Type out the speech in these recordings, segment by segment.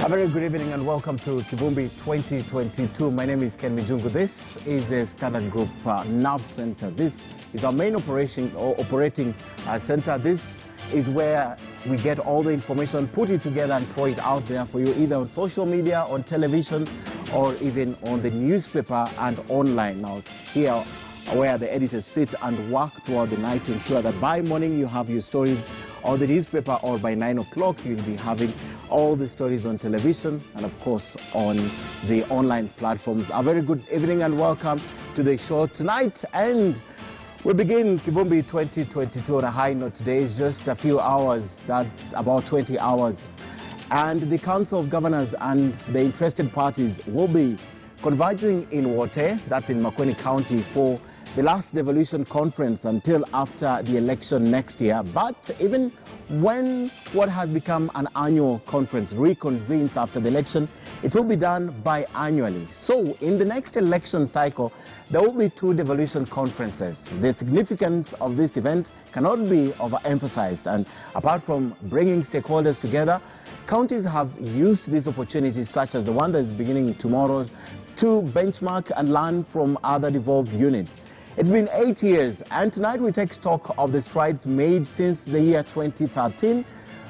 A very good evening and welcome to Kivumbi 2022. My name is Ken Mijungu. This is a Standard Group Nav Center. This is our main operating center. This is where we get all the information, put it together and throw it out there for you, either on social media, on television, or even on the newspaper and online. Now, here where the editors sit and work throughout the night to ensure that by morning you have your stories on the newspaper, or by 9 o'clock you'll be having all the stories on television and of course on the online platforms. A very good evening and welcome to the show tonight, and we begin Kivumbi 2022 on a high note. Today is just a few hours, that's about 20 hours, and the Council of Governors and the interested parties will be converging in Wote, that's in Makueni County, for the last devolution conference until after the election next year. But even when what has become an annual conference reconvenes after the election, it will be done biannually. So in the next election cycle, there will be two devolution conferences. The significance of this event cannot be overemphasized, and apart from bringing stakeholders together, counties have used these opportunities, such as the one that is beginning tomorrow, to benchmark and learn from other devolved units. It's been 8 years, and tonight we take stock of the strides made since the year 2013.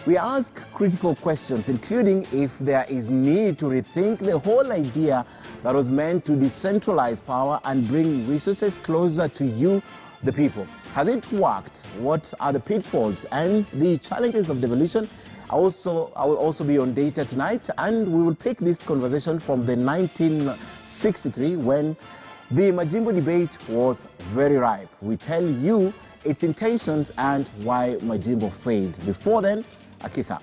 We ask critical questions, including if there is need to rethink the whole idea that was meant to decentralize power and bring resources closer to you, the people. Has it worked? What are the pitfalls and the challenges of devolution? I will also be on data tonight, and we will pick this conversation from the 1963 when the Majimbo debate was very ripe. We tell you its intentions and why Majimbo failed. Before then, Akisa.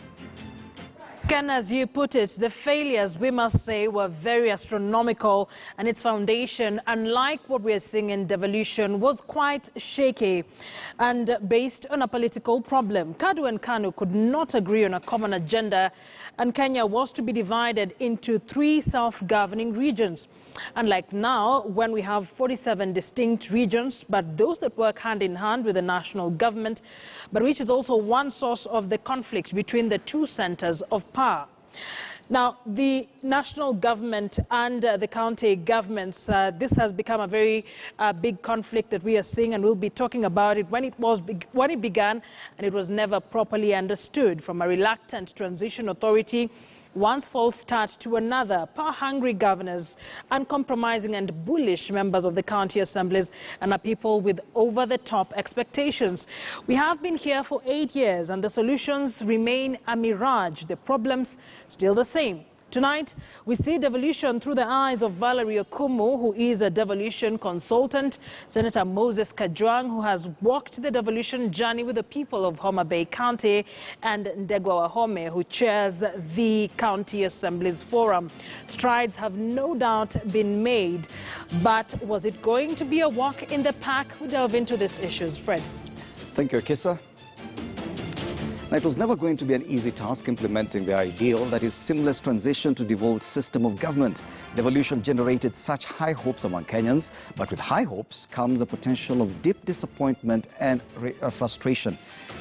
Ken, as you put it, the failures, we must say, were very astronomical, and its foundation, unlike what we are seeing in devolution, was quite shaky and based on a political problem. Kadu and Kanu could not agree on a common agenda, and Kenya was to be divided into 3 self-governing regions. Unlike now, when we have 47 distinct regions, but those that work hand in hand with the national government, but which is also one source of the conflict between the two centers of power. Now, the national government and the county governments, this has become a very big conflict that we are seeing, and we'll be talking about it when it began, and it was never properly understood. From a reluctant transition authority, one's false start, to another, power-hungry governors, uncompromising and bullish members of the county assemblies, and a people with over-the-top expectations. We have been here for 8 years, and the solutions remain a mirage. The problems still the same. Tonight, we see devolution through the eyes of Valerie Okumu, who is a devolution consultant, Senator Moses Kajwang, who has walked the devolution journey with the people of Homa Bay County, and Ndegwa Wahome, who chairs the County Assembly's Forum. Strides have no doubt been made, but was it going to be a walk in the park? We delve into these issues. Fred. Thank you, Akisa. Now, it was never going to be an easy task implementing the ideal, that is, seamless transition to devolved system of government. Devolution generated such high hopes among Kenyans, but with high hopes comes the potential of deep disappointment and frustration.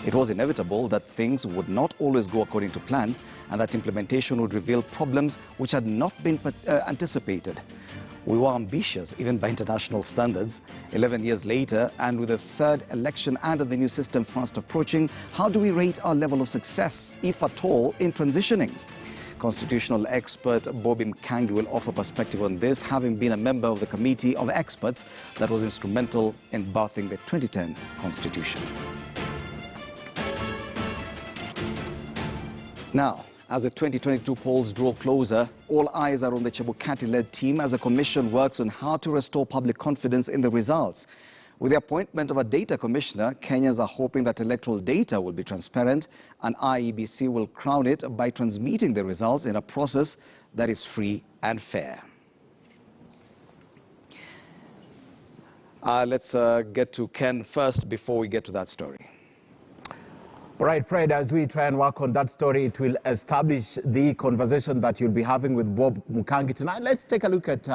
It was inevitable that things would not always go according to plan, and that implementation would reveal problems which had not been anticipated. We were ambitious, even by international standards. 11 years later, and with the third election under the new system fast approaching, how do we rate our level of success, if at all, in transitioning? Constitutional expert Bobby Mkangi will offer perspective on this, having been a member of the committee of experts that was instrumental in birthing the 2010 Constitution. Now, as the 2022 polls draw closer, all eyes are on the Chebukati-led team as the commission works on how to restore public confidence in the results. With the appointment of a data commissioner, Kenyans are hoping that electoral data will be transparent, and IEBC will crown it by transmitting the results in a process that is free and fair. Let's get to Ken first before we get to that story. All right, Fred, as we try and work on that story, it will establish the conversation that you'll be having with Bob Mukangi tonight. Let's take a look at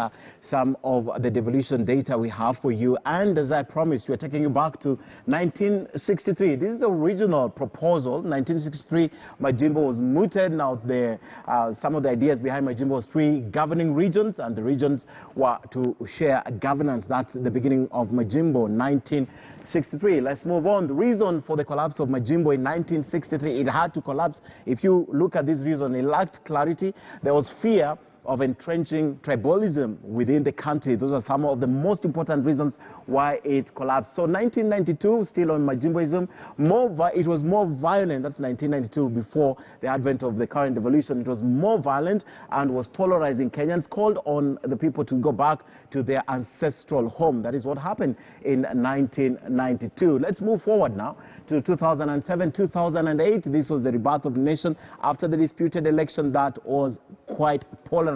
some of the devolution data we have for you. And as I promised, we're taking you back to 1963. This is the original proposal. 1963, Majimbo was mooted. Now, some of the ideas behind Majimbo was 3 governing regions, and the regions were to share governance. That's the beginning of Majimbo, 1963. Let's move on. The reason for the collapse of Majimbo in 1963, it had to collapse. If you look at this reason, it lacked clarity. There was fear of entrenching tribalism within the country. Those are some of the most important reasons why it collapsed. So 1992, still on Majimboism, it was more violent. That's 1992, before the advent of the current devolution. It was more violent and was polarizing. Kenyans called on the people to go back to their ancestral home. That is what happened in 1992. Let's move forward now to 2007, 2008. This was the rebirth of the nation after the disputed election that was quite polarizing.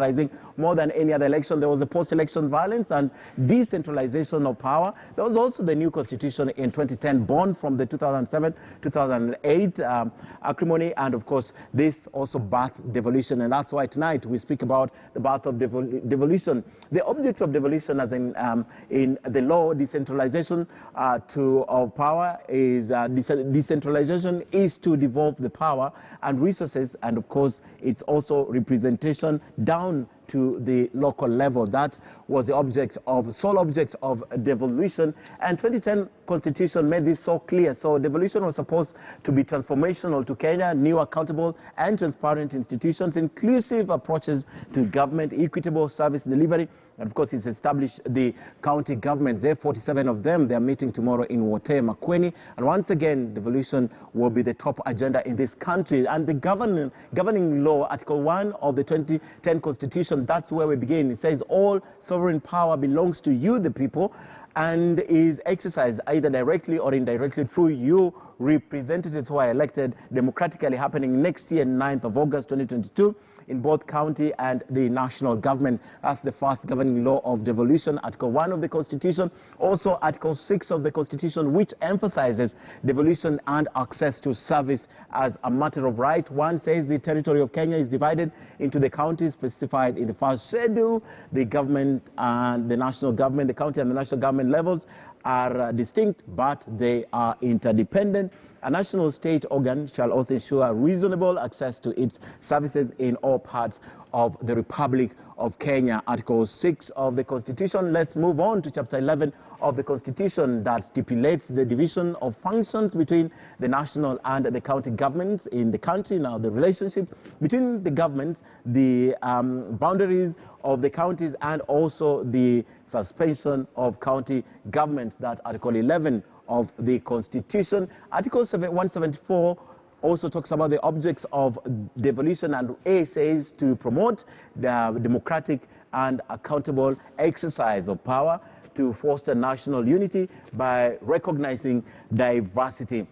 More than any other election, there was the post-election violence and decentralization of power. There was also the new constitution in 2010, born from the 2007-2008 acrimony, and of course, this also birthed devolution, and that's why tonight we speak about the birth of devolution. The object of devolution, as in the law, decentralization of power is decentralization is to devolve the power and resources, and of course, it's also representation down to the local level. That was the sole object of devolution, and 2010 Constitution made this so clear. So devolution was supposed to be transformational to Kenya, new, accountable and transparent institutions, inclusive approaches to government, equitable service delivery, and of course it's established the county governments. There are 47 of them. They are meeting tomorrow in Wote, Makueni, and once again devolution will be the top agenda in this country. And the governing law, Article 1 of the 2010 Constitution, that's where we begin. It says all sovereign power belongs to you, the people, and is exercised either directly or indirectly through you representatives who are elected democratically, happening next year, 9th of August 2022, in both county and the national government. That's the first governing law of devolution, Article 1 of the Constitution. Also, Article 6 of the Constitution, which emphasizes devolution and access to service as a matter of right. One says the territory of Kenya is divided into the counties specified in the first schedule. The government and the national government, the county and the national government levels are distinct, but they are interdependent. A national state organ shall also ensure reasonable access to its services in all parts of the Republic of Kenya. Article 6 of the Constitution. Let's move on to Chapter 11 of the Constitution that stipulates the division of functions between the national and the county governments in the country. Now, the relationship between the governments, the boundaries of the counties, and also the suspension of county governments. That Article 11 of the Constitution. Article 174 also talks about the objects of devolution, and A says to promote the democratic and accountable exercise of power, to foster national unity by recognizing diversity.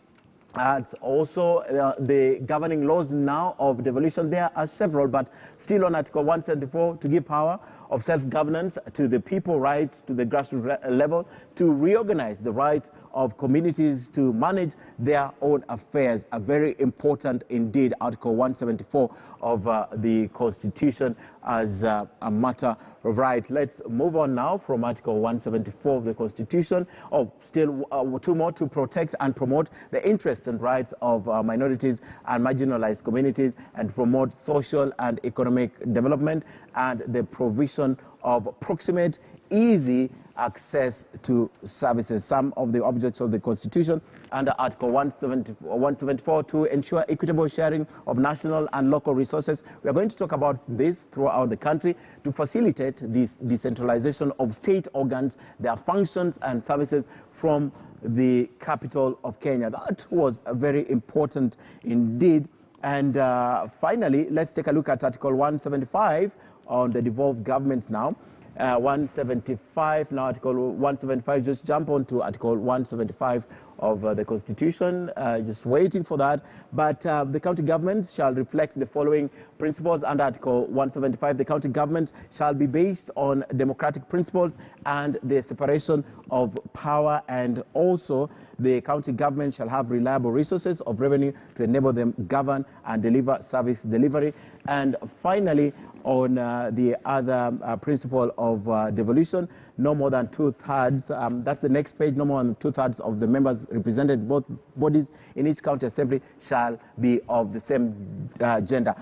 And also the governing laws now of devolution. There are several, but still on Article 174, to give power of self-governance to the people, right to the grassroots level, to reorganize the right of communities to manage their own affairs. A very important indeed, Article 174 of the Constitution as a matter of right. Let's move on now from Article 174 of the Constitution. Still two more: to protect and promote the interests and rights of minorities and marginalized communities, and promote social and economic development, and the provision of proximate, easy access to services. Some of the objects of the Constitution under Article 174, to ensure equitable sharing of national and local resources. We are going to talk about this throughout the country to facilitate this decentralization of state organs, their functions and services from the capital of Kenya. That was very important indeed. And finally, let's take a look at Article 175 on the devolved governments now. 175, now Article 175, just jump on to Article 175 of the Constitution, just waiting for that. But the county government shall reflect the following principles under Article 175. The county government shall be based on democratic principles and the separation of power, and also the county government shall have reliable resources of revenue to enable them govern and deliver service delivery. And finally, on the other principle of devolution, no more than 2/3, that's the next page, no more than 2/3 of the members represented in both bodies in each county assembly shall be of the same gender.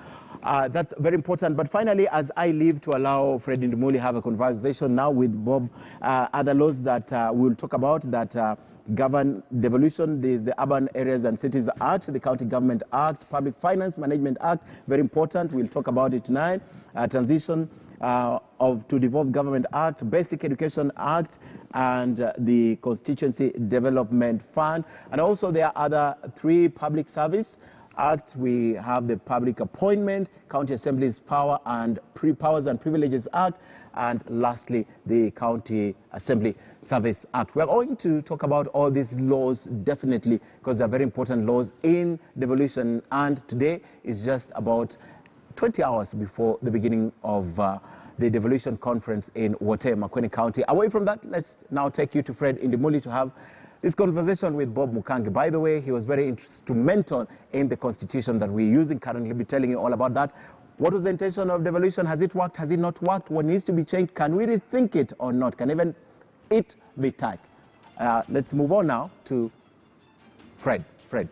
That's very important. But finally, as I leave to allow Fred Ndimuli have a conversation now with Bob, other laws that we'll talk about that govern devolution. There's the Urban Areas and Cities Act, the County Government Act, Public Finance Management Act, very important. We'll talk about it tonight. Transition to Devolved Government Act, Basic Education Act, and the Constituency Development Fund. And also there are other 3 public service Act. We have the Public Appointment, County Assembly's Powers and Privileges Act, and lastly, the County Assembly Service Act. We are going to talk about all these laws definitely because they're very important laws in devolution, and today is just about 20 hours before the beginning of the devolution conference in Wote, Makueni County. Away from that, let's now take you to Fred Ndimuli to have this conversation with Bob Mukangi. By the way, he was very instrumental in the constitution that we're using currently. We'll be telling you all about that. What was the intention of devolution? Has it worked? Has it not worked? What needs to be changed? Can we rethink it or not? Can even it be typed? Let's move on now to Fred. Fred.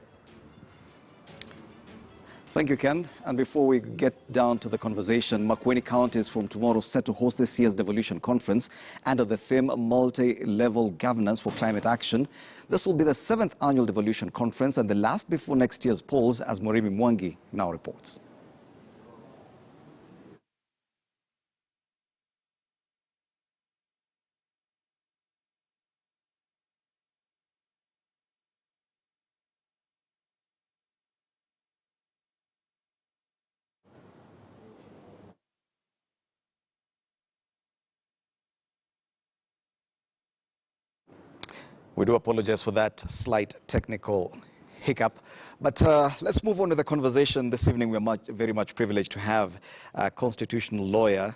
Thank you, Ken. And before we get down to the conversation, Makueni County is from tomorrow set to host this year's devolution conference under the theme Multi-Level Governance for Climate Action. This will be the 7th annual devolution conference and the last before next year's polls, as Morimi Mwangi now reports. We do apologize for that slight technical hiccup. But let's move on to the conversation. This evening we're very much privileged to have a constitutional lawyer.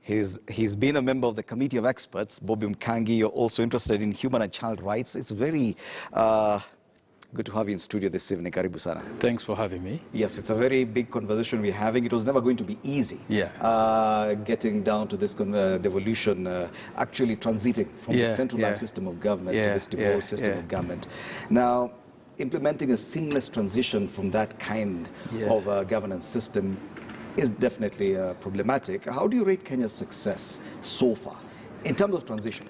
He's been a member of the Committee of Experts. Bobby Mukangi, you're also interested in human and child rights. It's very good to have you in studio this evening. Karibu sana. Thanks for having me. Yes, it's a very big conversation we're having. It was never going to be easy. Getting down to this devolution, actually transiting from the centralized system of government to this devolved system of government. Now, implementing a seamless transition from that kind of governance system is definitely problematic. How do you rate Kenya's success so far in terms of transition?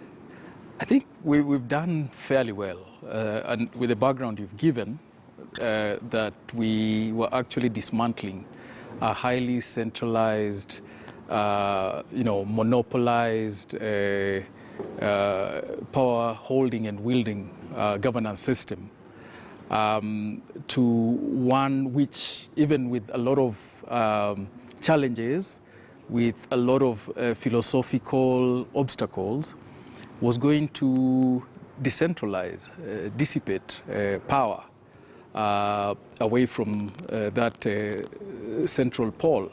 I think we've done fairly well. And with the background you've given, that we were actually dismantling a highly centralized, monopolized power holding and wielding governance system to one which, even with a lot of challenges, with a lot of philosophical obstacles, was going to decentralize, dissipate power away from that central pole.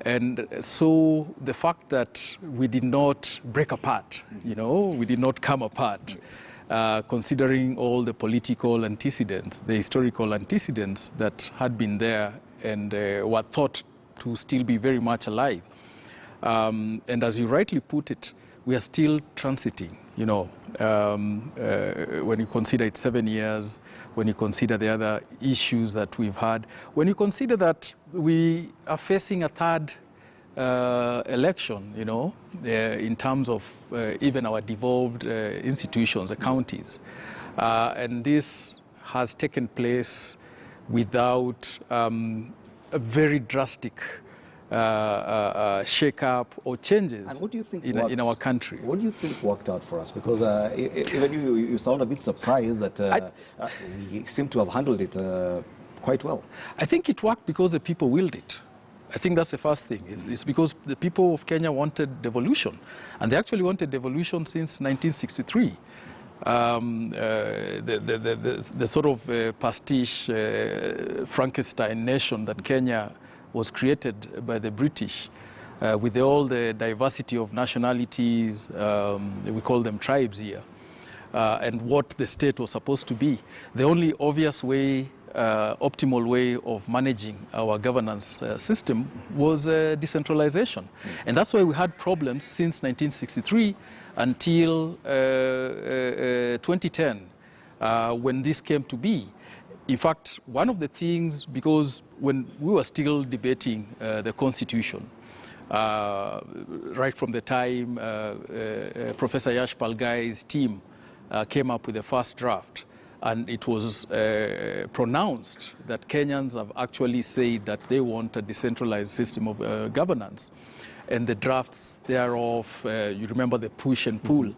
And so the fact that we did not break apart, we did not come apart, considering all the political antecedents, the historical antecedents that had been there and were thought to still be very much alive. And as you rightly put it, we are still transiting, when you consider it's 7 years, when you consider the other issues that we've had, when you consider that we are facing a third election, in terms of even our devolved institutions, the counties. And this has taken place without a very drastic shake-up or changes and what do you think in our country. What do you think worked out for us? Because even you sound a bit surprised that we seem to have handled it quite well. I think it worked because the people willed it. I think that's the first thing. It's because the people of Kenya wanted devolution. And they actually wanted devolution since 1963. the sort of pastiche Frankenstein nation that Kenya was created by the British, with all the diversity of nationalities, we call them tribes here, and what the state was supposed to be. The only obvious way, optimal way of managing our governance system was decentralization. And that's why we had problems since 1963 until 2010, when this came to be. In fact, one of the things, because when we were still debating the Constitution, right from the time Professor Yash Palgai's team came up with the first draft, and it was pronounced that Kenyans have actually said that they want a decentralized system of governance. And the drafts thereof, you remember the push and pull.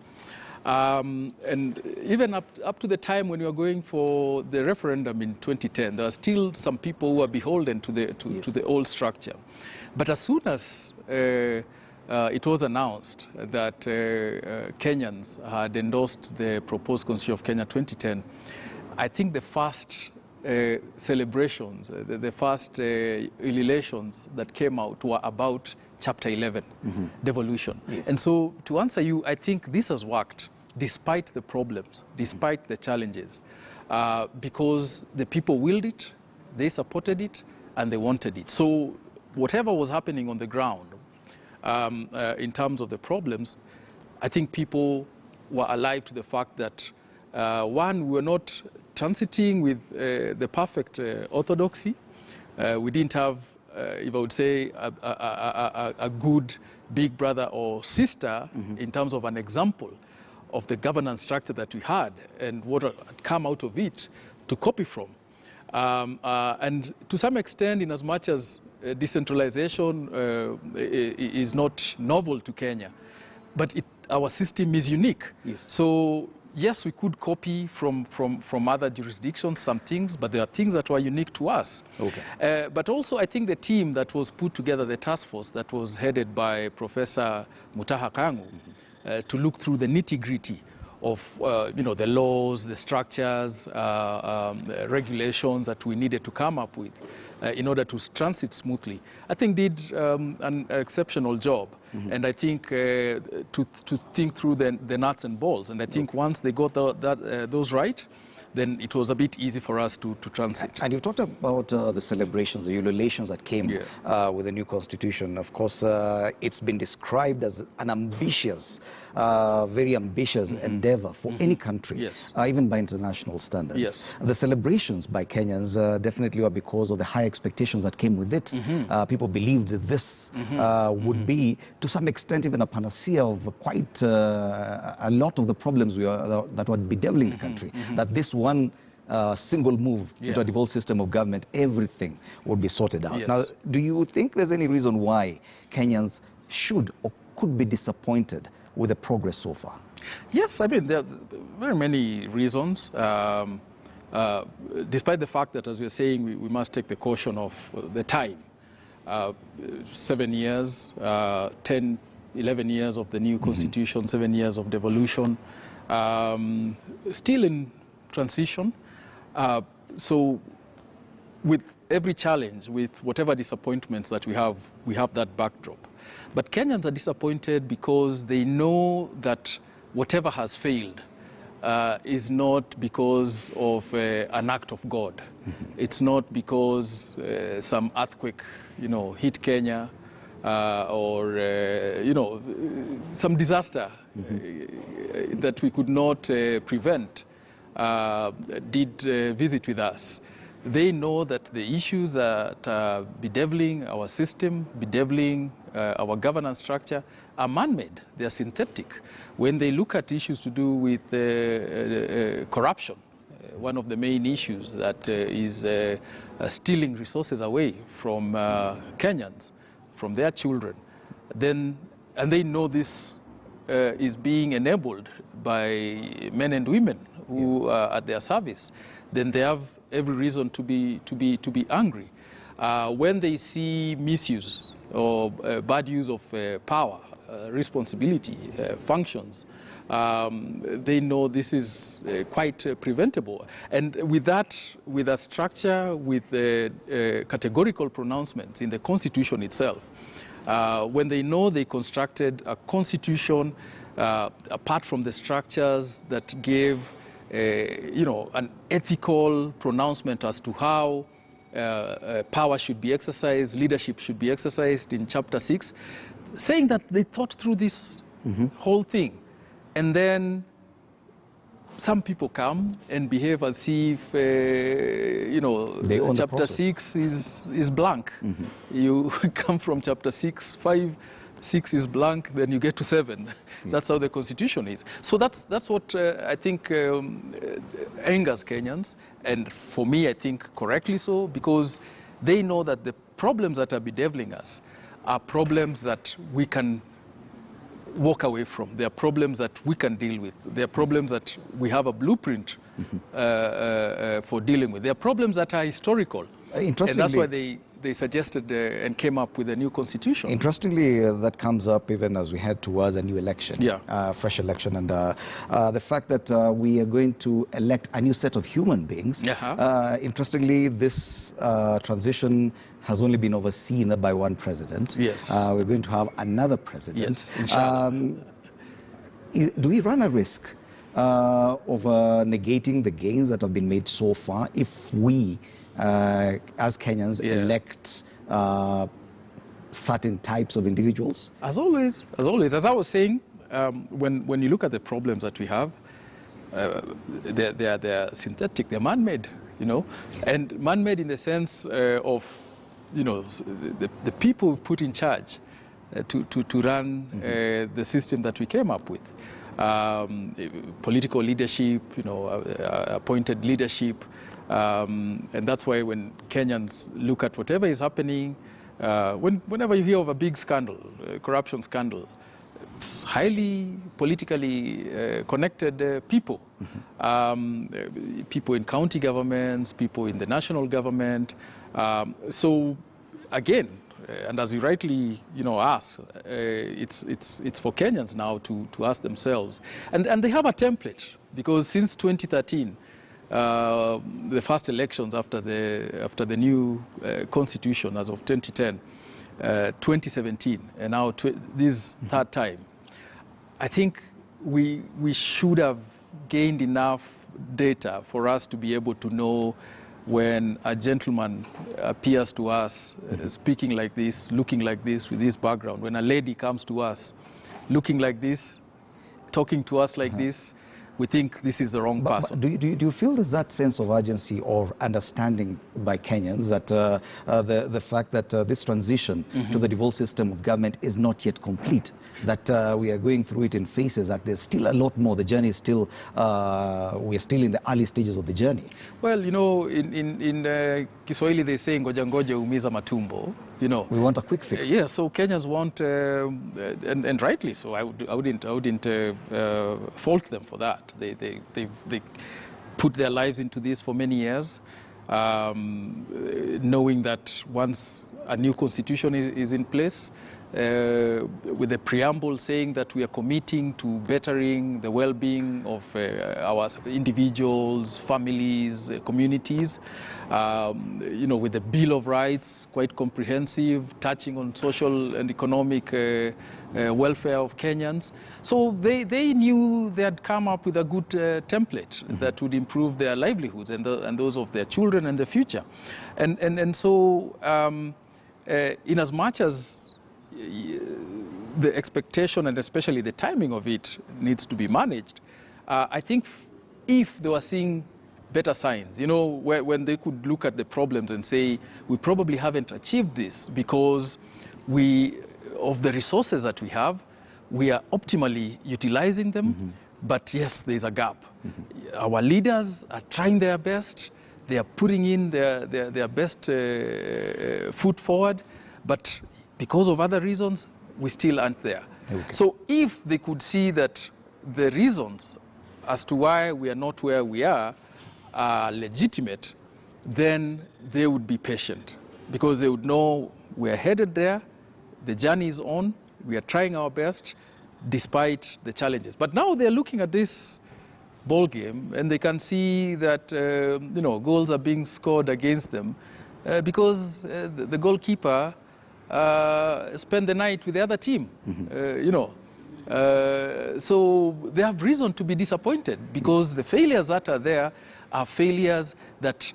And even up to the time when we were going for the referendum in 2010, there were still some people who were beholden to the old structure. But as soon as it was announced that Kenyans had endorsed the proposed Constitution of Kenya 2010, I think the first celebrations, the first ululations that came out were about Chapter 11, devolution. Yes. And so, to answer you, I think this has worked despite the problems, despite the challenges, because the people willed it, they supported it, and they wanted it. So, whatever was happening on the ground in terms of the problems, I think people were alive to the fact that, one, we were not transiting with the perfect orthodoxy. We didn't have, if I would say, a good big brother or sister in terms of an example of the governance structure that we had and what had come out of it to copy from. And to some extent, in as much as decentralization is not novel to Kenya, but our system is unique. Yes. So yes, we could copy from other jurisdictions some things, but there are things that were unique to us. Okay. But also, I think the team that was put together, the task force that was headed by Professor Mutaha Kangu, to look through the nitty-gritty of the laws, the structures, regulations that we needed to come up with in order to transit smoothly, I think did an exceptional job. And I think to think through the nuts and bolts. And I think once they got those right, then it was a bit easy for us to transit. And you've talked about the celebrations, the ululations that came with the new constitution. Of course, it's been described as an ambitious, very ambitious endeavor for any country, even by international standards. Yes. The celebrations by Kenyans definitely were because of the high expectations that came with it. People believed that this would be, to some extent, even a panacea of quite a lot of the problems that were bedeviling the country. That this one single move into a devolved system of government, everything would be sorted out. Yes. Now, do you think there's any reason why Kenyans should or could be disappointed with the progress so far? Yes, I mean, there are very many reasons. Despite the fact that, as we're saying, we must take the caution of the time. 7 years, 10, 11 years of the new constitution, 7 years of devolution, still in transition. So with every challenge, with whatever disappointments that we have that backdrop. But Kenyans are disappointed because they know that whatever has failed is not because of an act of God. It's not because some earthquake, hit Kenya or, some disaster that we could not prevent did visit with us. They know that the issues that are bedeviling our system, bedeviling our governance structure are man-made. They are synthetic. When they look at issues to do with corruption, one of the main issues that is stealing resources away from Kenyans, from their children, and they know this is being enabled by men and women who are at their service, then they have every reason to be angry. When they see misuse or bad use of power, responsibility, functions, They know this is quite preventable. And with that, with a structure, with categorical pronouncements in the Constitution itself, when they know they constructed a Constitution apart from the structures that gave, an ethical pronouncement as to how power should be exercised, leadership should be exercised in Chapter 6, saying that they thought through this whole thing. And then some people come and behave as if, Chapter 6 is blank. You come from Chapter 6, 5, 6 is blank, then you get to 7. That's how the Constitution is. So that's what I think angers Kenyans, and for me, I think correctly so, because they know that the problems that are bedeviling us are problems that we can walk away from. They are problems that we can deal with. They are problems that we have a blueprint for dealing with. They are problems that are historical. And that's why they suggested and came up with a new constitution. Interestingly, that comes up even as we head towards a new election, fresh election, and the fact that we are going to elect a new set of human beings. Interestingly, this transition has only been overseen by one president. Yes. We're going to have another president. Yes, do we run a risk of negating the gains that have been made so far if we, as Kenyans, elect certain types of individuals? As always, as I was saying, when you look at the problems that we have, they're synthetic, they're man-made, and man-made in the sense of, the people who put in charge to run the system that we came up with. Political leadership, appointed leadership, and that's why when Kenyans look at whatever is happening, whenever you hear of a big scandal, corruption scandal, it's highly politically connected people. People in county governments, people in the national government. So again, and as you rightly ask, it's for Kenyans now to ask themselves, and they have a template, because since 2013, the first elections after the new constitution as of 2010, 2017, and now this third time, I think we should have gained enough data for us to be able to know when a gentleman appears to us speaking like this, looking like this, with this background, when a lady comes to us looking like this, talking to us like this, we think this is the wrong person. But do you feel there's that sense of urgency or understanding by Kenyans that the fact that this transition to the devolved system of government is not yet complete, that we are going through it in phases, that there's still a lot more, the journey is still, we're still in the early stages of the journey? Well, in Kiswahili they say ngoja ngoja umiza matumbo. We want a quick fix. Yeah, so Kenyans want, and rightly so. I wouldn't fault them for that. They put their lives into this for many years, knowing that once a new constitution is in place, with a preamble saying that we are committing to bettering the well-being of our individuals, families, communities, with the Bill of Rights, quite comprehensive, touching on social and economic welfare of Kenyans. So they knew they had come up with a good template that would improve their livelihoods and those of their children and the future. And so in as much as the expectation and especially the timing of it needs to be managed, I think if they were seeing better signs, when they could look at the problems and say, we probably haven't achieved this because of the resources that we have, we are optimally utilizing them, but yes, there's a gap. Our leaders are trying their best, they are putting in their best foot forward, but because of other reasons, we still aren't there. Okay. So if they could see that the reasons as to why we are not where we are legitimate, then they would be patient, because they would know we are headed there, the journey is on, we are trying our best, despite the challenges. But now they're looking at this ball game and they can see that goals are being scored against them because the goalkeeper spent the night with the other team. So they have reason to be disappointed because the failures that are there are failures that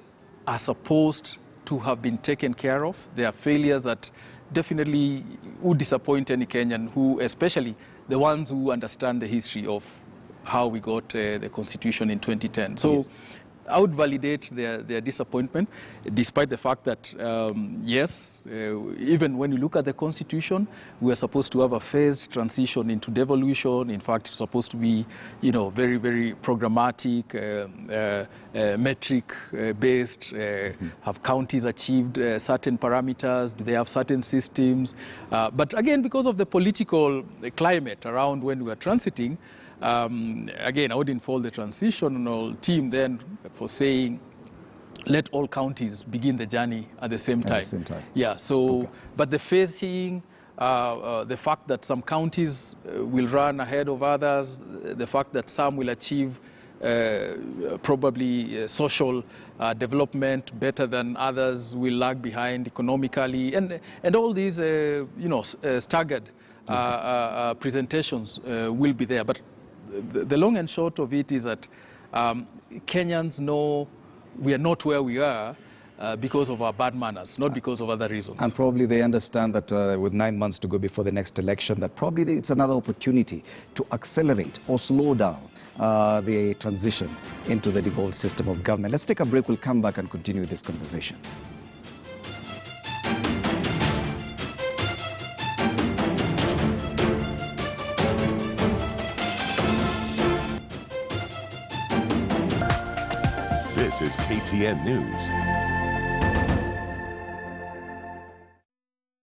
are supposed to have been taken care of. They are failures that definitely would disappoint any Kenyan, who, especially the ones who understand the history of how we got the Constitution in 2010. So yes, I would validate their disappointment, despite the fact that, yes, even when you look at the Constitution, we are supposed to have a phased transition into devolution. In fact, it's supposed to be, very, very programmatic, metric-based. Have counties achieved certain parameters? Do they have certain systems? But again, because of the political climate around when we are transiting, again, I wouldn't fault the transitional team then for saying, let all counties begin the journey at the same time. Yeah, so, okay. But the phasing, the fact that some counties will run ahead of others, the fact that some will achieve probably social development better than others, will lag behind economically, and all these, staggered presentations will be there. But the long and short of it is that Kenyans know we are not where we are because of our bad manners, not because of other reasons. And probably they understand that with 9 months to go before the next election, that probably it's another opportunity to accelerate or slow down the transition into the devolved system of government. Let's take a break. We'll come back and continue this conversation. This is KTN News.